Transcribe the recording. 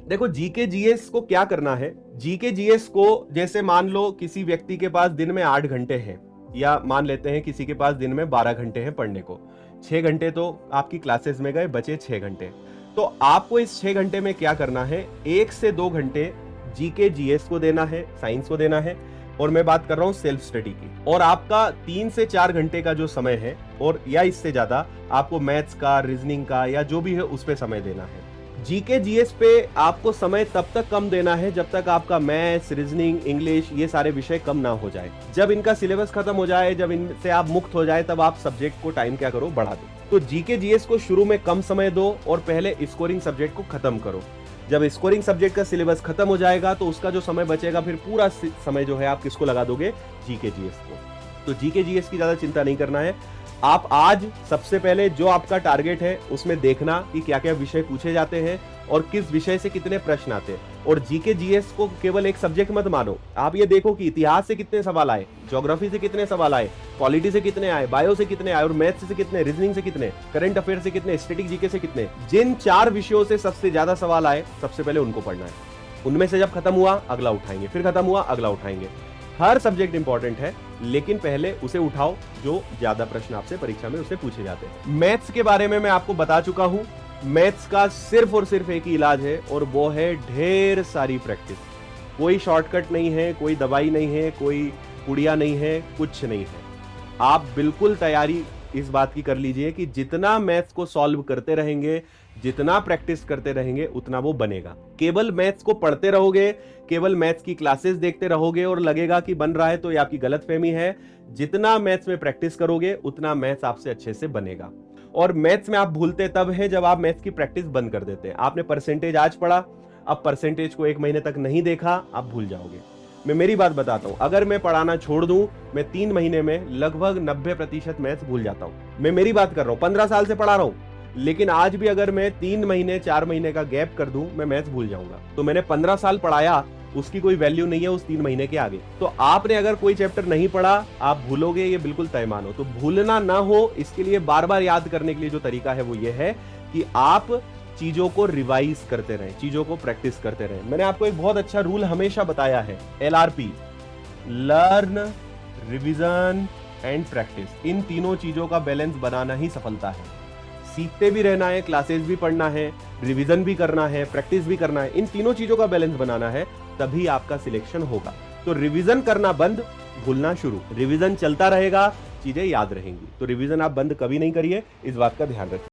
देखो, GK GS को क्या करना है। जीके जीएस को जैसे मान लो किसी व्यक्ति के पास दिन में 8 घंटे हैं, या मान लेते हैं किसी के पास दिन में 12 घंटे हैं पढ़ने को। 6 घंटे तो आपकी क्लासेस में गए, बचे 6 घंटे। तो आपको इस 6 घंटे में क्या करना है, 1 से 2 घंटे जीके जीएस को देना है, साइंस को देना है, और मैं बात कर रहा हूं सेल्फ स्टडी की। और आपका 3 से 4 घंटे का जो समय है, और या इससे ज्यादा आपको मैथ्स का, रीजनिंग का, या जो भी है उस पे समय देना है। जीके जीएस पे आपको समय तब तक कम देना है जब तक आपका मैथ्स, रीजनिंग, इंग्लिश ये सारे विषय कम ना हो जाए। जब इनका सिलेबस खत्म हो जाए, जब इनसे आप मुक्त हो जाए, तब आप सब्जेक्ट को टाइम क्या करो, बढ़ा दो। तो जीके जीएस को शुरू में कम समय दो और पहले स्कोरिंग सब्जेक्ट को खत्म करो। जब स्कोरिंग सब्जेक्ट का सिलेबस खत्म हो जाएगा तो उसका जो समय बचेगा, फिर पूरा समय जो है आप किसको लगा दोगे, जीके जीएस को। तो जीके जीएस की ज्यादा चिंता नहीं करना है। आप आज सबसे पहले जो आपका टारगेट है उसमें देखना कि क्या क्या विषय पूछे जाते हैं और किस विषय से कितने प्रश्न आते हैं। और जीके जीएस को केवल एक सब्जेक्ट मत मानो, आप ये देखो कि इतिहास से कितने सवाल आए, ज्योग्राफी से कितने सवाल आए, पॉलिटी से कितने आए, बायो से कितने आए, और मैथ्स से कितने, रीजनिंग से कितने, करंट अफेयर से कितने, स्टैटिक जीके से कितने। जिन 4 विषयों से सबसे ज्यादा सवाल आए, सबसे पहले उनको पढ़ना है। उनमें से जब खत्म हुआ अगला उठाएंगे, फिर खत्म हुआ अगला उठाएंगे। हर सब्जेक्ट इंपॉर्टेंट है, लेकिन पहले उसे उठाओ जो ज्यादा प्रश्न आपसे परीक्षा में उसे पूछे जाते हैं। मैथ्स के बारे में मैं आपको बता चुका हूं। मैथ्स का सिर्फ और सिर्फ एक ही इलाज है, और वो है ढेर सारी प्रैक्टिस। कोई शॉर्टकट नहीं है, कोई दवाई नहीं है, कोई पुड़िया नहीं है, कुछ नहीं है। आप बिल्कुल तैयारी इस बात की कर लीजिए कि जितना मैथ्स को सॉल्व करते रहेंगे, जितना प्रैक्टिस करते रहेंगे, उतना वो बनेगा। केवल मैथ्स को पढ़ते रहोगे, केवल मैथ्स की क्लासेस देखते रहोगे और लगेगा कि बन रहा है, तो ये आपकी गलतफहमी है। जितना मैथ्स में प्रैक्टिस करोगे उतना मैथ्स आपसे अच्छे से बनेगा। और मैथ्स में आप भूलते तब है जब आप मैथ्स की प्रैक्टिस बंद कर देते हैं। आपने परसेंटेज आज पढ़ा, अब परसेंटेज को 1 महीने तक नहीं देखा, आप भूल जाओगे। मैं मेरी बात बताता हूं, अगर मैं पढ़ाना छोड़ दूं, मैं 3 महीने में लगभग 90% मैथ्स भूल जाता हूं। मैं मेरी बात कर रहा हूं, 15 साल से पढ़ा रहा हूं, लेकिन आज भी अगर मैं 3 महीने 4 महीने का गैप कर दूं, मैं मैथ्स भूल जाऊंगा। तो मैंने 15 साल पढ़ाया, उसकी कोई वैल्यू नहीं है उस 3 महीने के आगे। तो आपने अगर कोई चैप्टर नहीं पढ़ा, आप भूलोगे, ये बिल्कुल तय मानो। तो भूलना ना हो, इसके लिए बार बार याद करने के लिए जो तरीका है वो ये है कि आप चीजों को रिवाइज करते रहें, चीजों को प्रैक्टिस करते रहें। मैंने आपको एक बहुत अच्छा रूल हमेशा बताया है, LRP, learn, revision and practice. इन तीनों चीजों का बैलेंस बनाना ही सफलता है। सीखते भी रहना है, क्लासेस भी पढ़ना है, रिवीजन भी करना है, प्रैक्टिस भी करना है। इन तीनों चीजों का बैलेंस बनाना है, तभी आपका सिलेक्शन होगा। तो रिवीजन करना बंद, भूलना शुरू। रिवीजन चलता रहेगा, चीजें याद रहेंगी। तो रिवीजन आप बंद कभी नहीं करिए, इस बात का ध्यान रखिए।